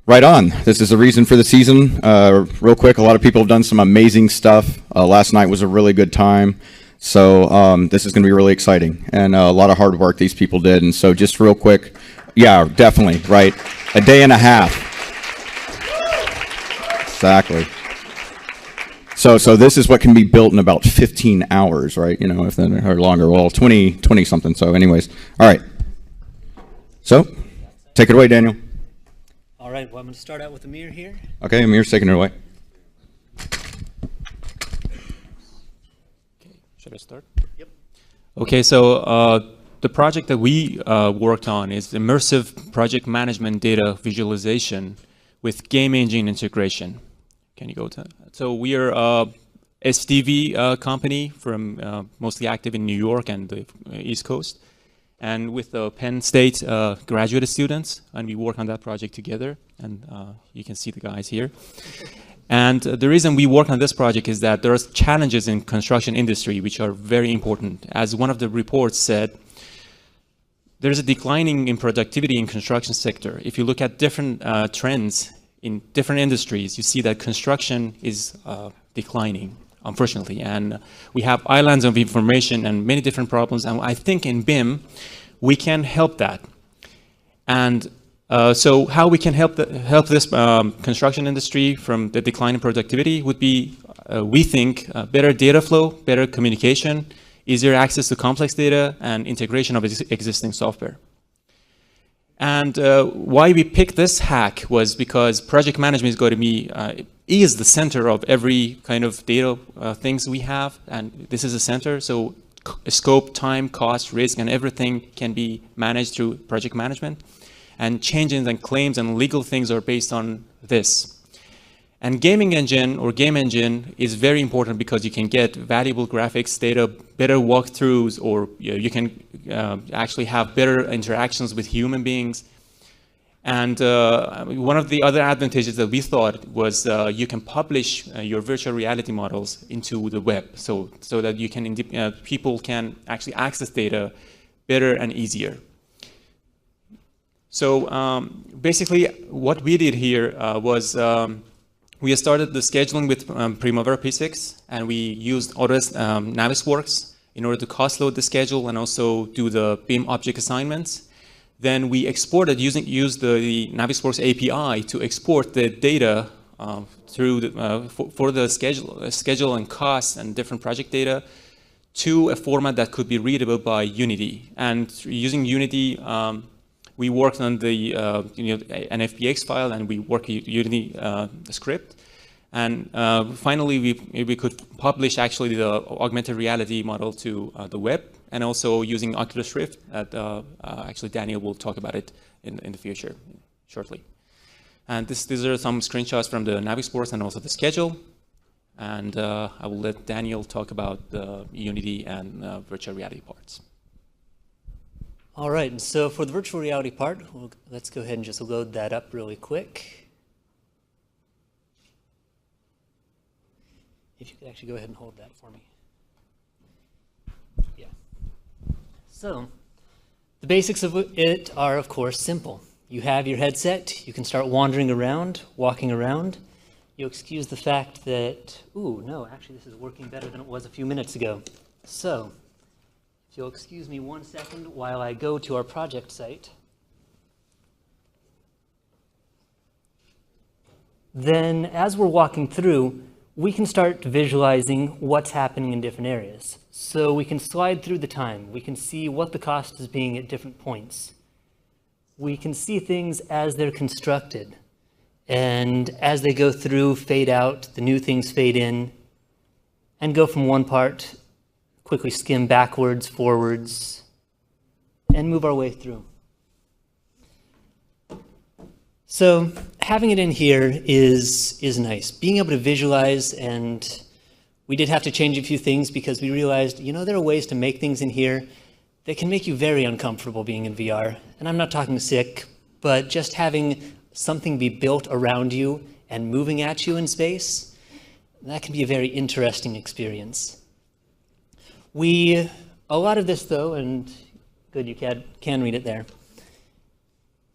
Right on. This is the reason for the season. Real quick, a lot of people have done some amazing stuff. Last night was a really good time. So this is going to be really exciting. And a lot of hard work these people did. And so just real quick, yeah, definitely, right? A day and a half. Exactly. So this is what can be built in about 15 hours, right? You know, if then or longer. Well, 20 something. So anyways, all right. So take it away, Daniel. All right, well, I'm going to start out with Amir here. Okay, Amir's taking it away. Okay, should I start? Yep. Okay, so the project that we worked on is immersive project management data visualization with game engine integration. Can you go to that? So we are a SDV company from mostly active in New York and the East Coast, and with the Penn State graduate students, and we work on that project together, and you can see the guys here. And the reason we work on this project is that there are challenges in construction industry which are very important. As one of the reports said, there's a declining in productivity in construction sector. If you look at different trends in different industries, you see that construction is declining, unfortunately. And we have islands of information and many different problems. And I think in BIM, we can help that. And so how we can help this construction industry from the decline in productivity would be, we think, better data flow, better communication, easier access to complex data, and integration of existing software. And why we picked this hack was because project management is going to be is the center of every kind of data things we have, and this is a center. So scope, time, cost, risk, and everything can be managed through project management. And changes and claims and legal things are based on this. And gaming engine or game engine is very important because you can get valuable graphics, data, better walkthroughs, or you can actually have better interactions with human beings. And one of the other advantages that we thought was you can publish your virtual reality models into the web, so that you can people can actually access data better and easier. So basically, what we did here was we started the scheduling with Primavera P6, and we used Torres Navisworks in order to cost load the schedule and also do the BIM object assignments. Then we exported used the Navisworks API to export the data through for the schedule and cost and different project data to a format that could be readable by Unity. And using Unity, we worked on the an FBX file, and we worked Unity script. And finally, we could publish actually the augmented reality model to the web, and also using Oculus Rift. Actually, Daniel will talk about it in the future shortly. And these are some screenshots from the Navisworks and also the schedule. And I will let Daniel talk about the Unity and virtual reality parts. All right, and so for the virtual reality part, let's go ahead and just load that up really quick. If you could actually go ahead and hold that for me. Yeah. So the basics of it are, of course, simple. You have your headset. You can start wandering around, walking around. You'll excuse the fact that, ooh, no, actually this is working better than it was a few minutes ago. So if you'll excuse me 1 second while I go to our project site. Then as we're walking through, we can start visualizing what's happening in different areas. So we can slide through the time. We can see what the cost is being at different points. We can see things as they're constructed. And as they go through, fade out, the new things fade in, and go from one part, quickly skim backwards, forwards, and move our way through. So having it in here is nice. Being able to visualize, and we did have to change a few things because we realized, there are ways to make things in here that can make you very uncomfortable being in VR. And I'm not talking sick, but just having something be built around you and moving at you in space, that can be a very interesting experience. A lot of this though, and good, you can read it there.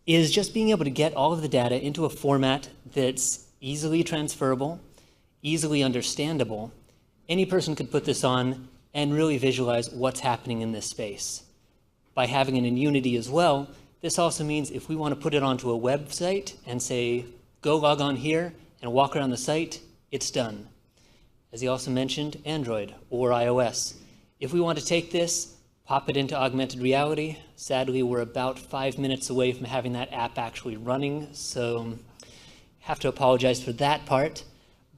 is just being able to get all of the data into a format that's easily transferable, easily understandable. Any person could put this on and really visualize what's happening in this space. By having it in Unity as well, this also means if we want to put it onto a website and say, go log on here and walk around the site, it's done. As he also mentioned, Android or iOS. If we want to take this, pop it into augmented reality, sadly we're about 5 minutes away from having that app actually running, so have to apologize for that part,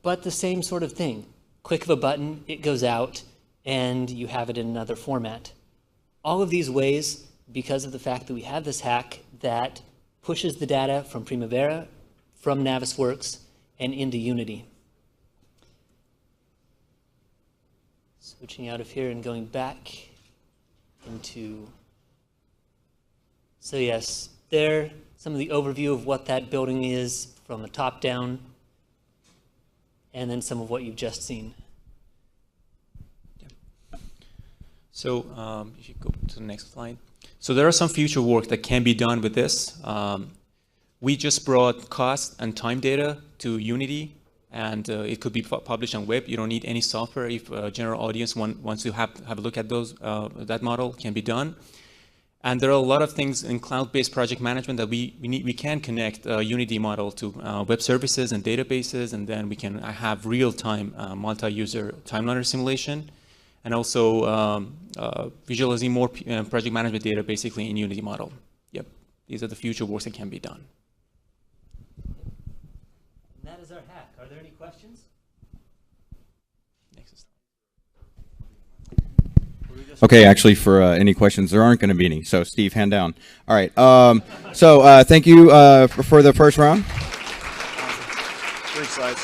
but the same sort of thing. Click of a button, it goes out, and you have it in another format. All of these ways, because of the fact that we have this hack that pushes the data from Primavera, from Navisworks, and into Unity. Switching out of here and going back into, so yes, there, some of the overview of what that building is from the top down, and then some of what you've just seen. So if you go to the next slide. So there are some future work that can be done with this. We just brought cost and time data to Unity, and it could be published on web. You don't need any software. If a general audience wants to have a look at those, that model can be done. And there are a lot of things in cloud-based project management that we can connect a Unity model to web services and databases, and then we can have real-time multi-user timeline simulation, and also visualizing more project management data basically in Unity model. Yep, these are the future works that can be done. And that is our hack. Are there any questions? Next slide. Okay, actually, for any questions, there aren't going to be any. So, Steve, hand down. All right. Thank you for the first round. Great slides.